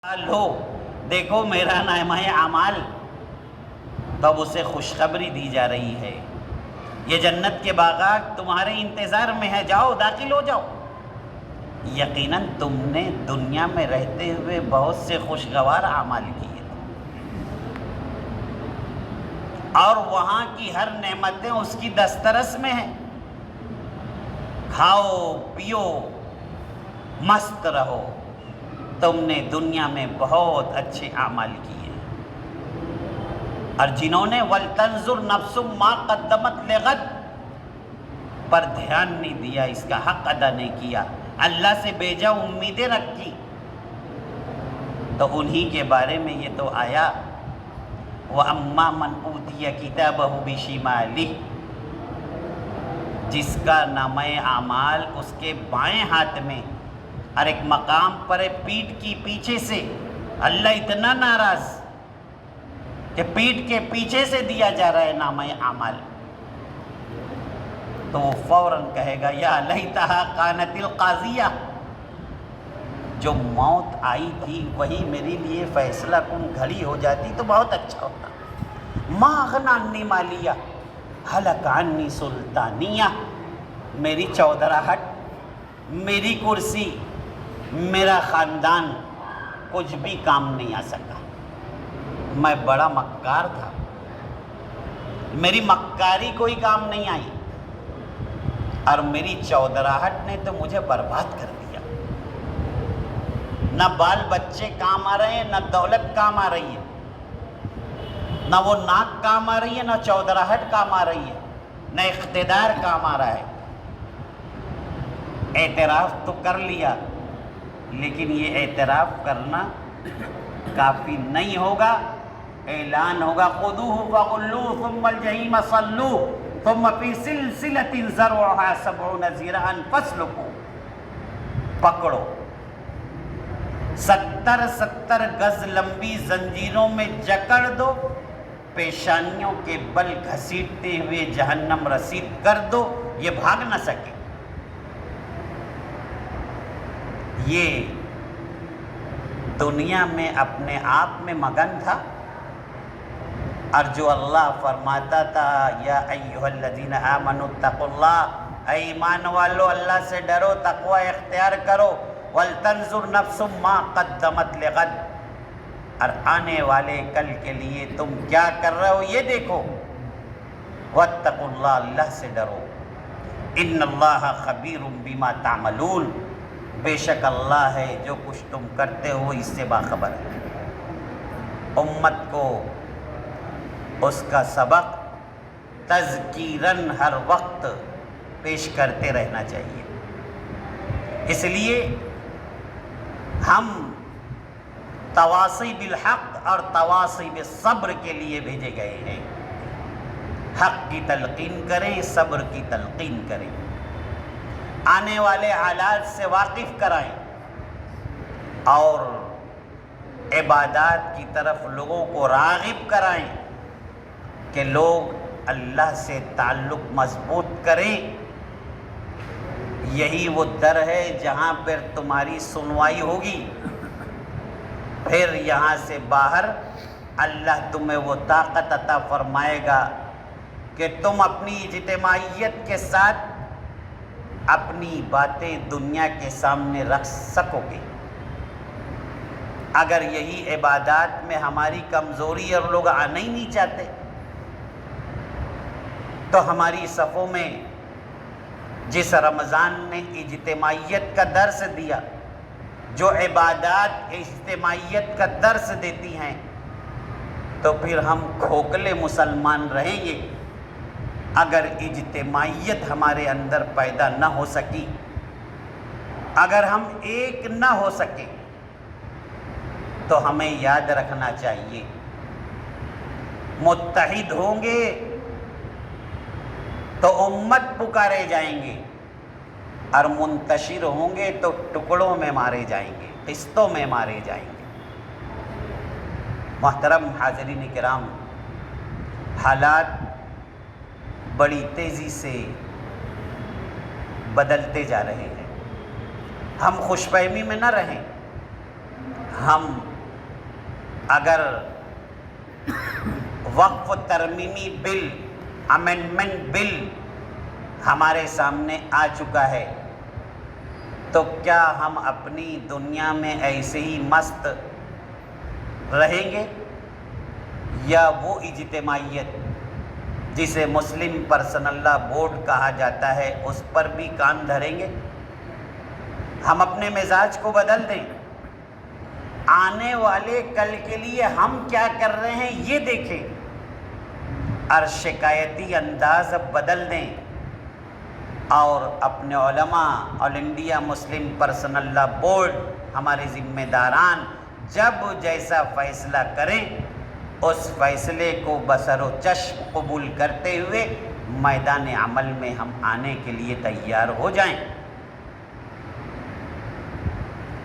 لو دیکھو میرا نامہ اعمال، تب اسے خوشخبری دی جا رہی ہے، یہ جنت کے باغات تمہارے انتظار میں ہے، جاؤ داخل ہو جاؤ۔ یقیناً تم نے دنیا میں رہتے ہوئے بہت سے خوشگوار اعمال کیے اور وہاں کی ہر نعمتیں اس کی دسترس میں ہیں، کھاؤ پیو مست رہو، تم نے دنیا میں بہت اچھے اعمال کیے۔ اور جنہوں نے وَلْتَنْظُرْ نَفْسٌ مَا قَدَّمَتْ لِغَدٍ پر دھیان نہیں دیا، اس کا حق ادا نہیں کیا، اللہ سے بیجا امیدیں رکھی، تو انہی کے بارے میں یہ تو آیا وَأَمَّا مَنْ أُوتِيَ كِتَابَهُ بِشِمَالِهِ، جس کا نامہ اعمال اس کے بائیں ہاتھ میں، اور ایک مقام پر پیٹھ کی پیچھے سے، اللہ اتنا ناراض کہ پیٹھ کے پیچھے سے دیا جا رہا ہے نامہ اعمال، تو وہ فوراً کہے گا یا لیتہا کانت القاضیہ، جو موت آئی تھی وہی میرے لیے فیصلہ کن گھڑی ہو جاتی تو بہت اچھا ہوتا۔ ما اغنی عنی مالیہ ہلک عنی سلطانیہ، میری چودراہٹ، میری کرسی، میرا خاندان کچھ بھی کام نہیں آ سکا، میں بڑا مکار تھا، میری مکاری کوئی کام نہیں آئی، اور میری چودراہٹ نے تو مجھے برباد کر دیا، نہ بال بچے کام آ رہے ہیں، نہ دولت کام آ رہی ہے، نہ وہ ناک کام آ رہی ہے، نہ چودراہٹ کام آ رہی ہے، نہ اقتدار کام آ رہا ہے۔ اعتراف تو کر لیا، لیکن یہ اعتراف کرنا کافی نہیں ہوگا، اعلان ہوگا خذوہ فغلوہ ثم الجحیم صلوہ ثم فی سلسلۃ ذرعہا 70 ذراعا فاسلکوہ، پکڑو، 70 گز لمبی زنجیروں میں جکڑ دو، پیشانیوں کے بل گھسیٹتے ہوئے جہنم رسید کر دو، یہ بھاگ نہ سکے۔ یہ دنیا میں اپنے آپ میں مگن تھا، اور جو اللہ فرماتا تھا یا ایھا الذین آمنوا اتقوا اللہ، اے ایمان والو اللہ سے ڈرو، تقوی اختیار کرو، وَلْتَنْظُرْ نَفْسٌ مَا قَدَّمَتْ لِغَدٍ، اور آنے والے کل کے لیے تم کیا کر رہے ہو یہ دیکھو، وَاتَّقُوا اللَّهَ، اللہ سے ڈرو، إِنَّ اللَّهَ خَبِيرٌ بِمَا تَعْمَلُونَ، بے شک اللہ ہے جو کچھ تم کرتے ہو اس سے باخبر ہے۔ امت کو اس کا سبق تذکیراً ہر وقت پیش کرتے رہنا چاہیے، اس لیے ہم تواصی بالحق اور تواصی بالصبر کے لیے بھیجے گئے ہیں، حق کی تلقین کریں، صبر کی تلقین کریں، آنے والے حالات سے واقف کرائیں، اور عبادات کی طرف لوگوں کو راغب کرائیں کہ لوگ اللہ سے تعلق مضبوط کریں، یہی وہ در ہے جہاں پر تمہاری سنوائی ہوگی، پھر یہاں سے باہر اللہ تمہیں وہ طاقت عطا فرمائے گا کہ تم اپنی اجتماعیت کے ساتھ اپنی باتیں دنیا کے سامنے رکھ سکو گے۔ اگر یہی عبادات میں ہماری کمزوری اور لوگ آنا ہی نہیں چاہتے تو ہماری صفوں میں جس رمضان نے اجتماعیت کا درس دیا، جو عبادات اجتماعیت کا درس دیتی ہیں، تو پھر ہم کھوکھلے مسلمان رہیں گے اگر اجتماعیت ہمارے اندر پیدا نہ ہو سکی، اگر ہم ایک نہ ہو سکے، تو ہمیں یاد رکھنا چاہیے متحد ہوں گے تو امت پکارے جائیں گے، اور منتشر ہوں گے تو ٹکڑوں میں مارے جائیں گے، قسطوں میں مارے جائیں گے۔ محترم حاضرین کرام، حالات بڑی تیزی سے بدلتے جا رہے ہیں، ہم خوش فہمی میں نہ رہیں، ہم اگر وقف ترمیمی بل، امینڈمنٹ بل ہمارے سامنے آ چکا ہے تو کیا ہم اپنی دنیا میں ایسے ہی مست رہیں گے یا وہ اجتماعیت جسے مسلم پرسنل لا بورڈ کہا جاتا ہے اس پر بھی کان دھریں گے؟ ہم اپنے مزاج کو بدل دیں، آنے والے کل کے لیے ہم کیا کر رہے ہیں یہ دیکھیں، اور شکایتی انداز اب بدل دیں، اور اپنے علماء، آل انڈیا مسلم پرسنل لا بورڈ، ہمارے ذمہ داران جب جیسا فیصلہ کریں اس فیصلے کو بصر و چشم قبول کرتے ہوئے میدان عمل میں ہم آنے کے لیے تیار ہو جائیں۔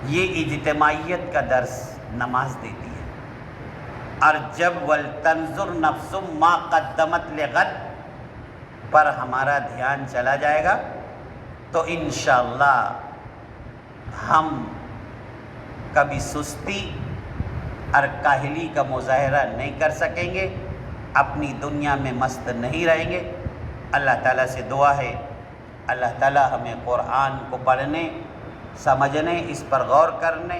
یہ اجتماعیت کا درس نماز دیتی ہے۔ اور جب وَلْتَنْظُرْ نَفْسٌ مَا قَدَّمَتْ لِغَدٍ پر ہمارا دھیان چلا جائے گا تو انشاءاللہ ہم کبھی سستی اور کاہلی کا مظاہرہ نہیں کر سکیں گے، اپنی دنیا میں مست نہیں رہیں گے۔ اللہ تعالیٰ سے دعا ہے اللہ تعالیٰ ہمیں قرآن کو پڑھنے، سمجھنے، اس پر غور کرنے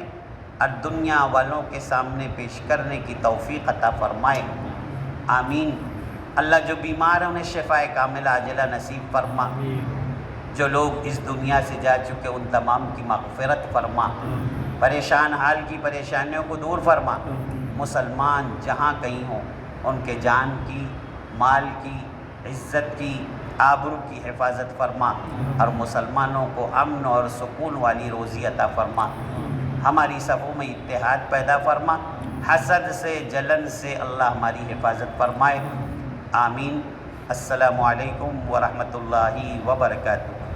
اور دنیا والوں کے سامنے پیش کرنے کی توفیق عطا فرمائے، آمین۔ اللہ جو بیمار ہیں انہیں شفاء کاملہ عاجلہ نصیب فرما، جو لوگ اس دنیا سے جا چکے ان تمام کی مغفرت فرما، پریشان حال کی پریشانیوں کو دور فرما، مسلمان جہاں کہیں ہوں ان کے جان کی، مال کی، عزت کی، آبرو کی حفاظت فرما، اور مسلمانوں کو امن اور سکون والی روزی عطا فرما، ہماری صفوں میں اتحاد پیدا فرما، حسد سے، جلن سے اللہ ہماری حفاظت فرمائے، آمین۔ السلام علیکم ورحمۃ اللہ وبرکاتہ۔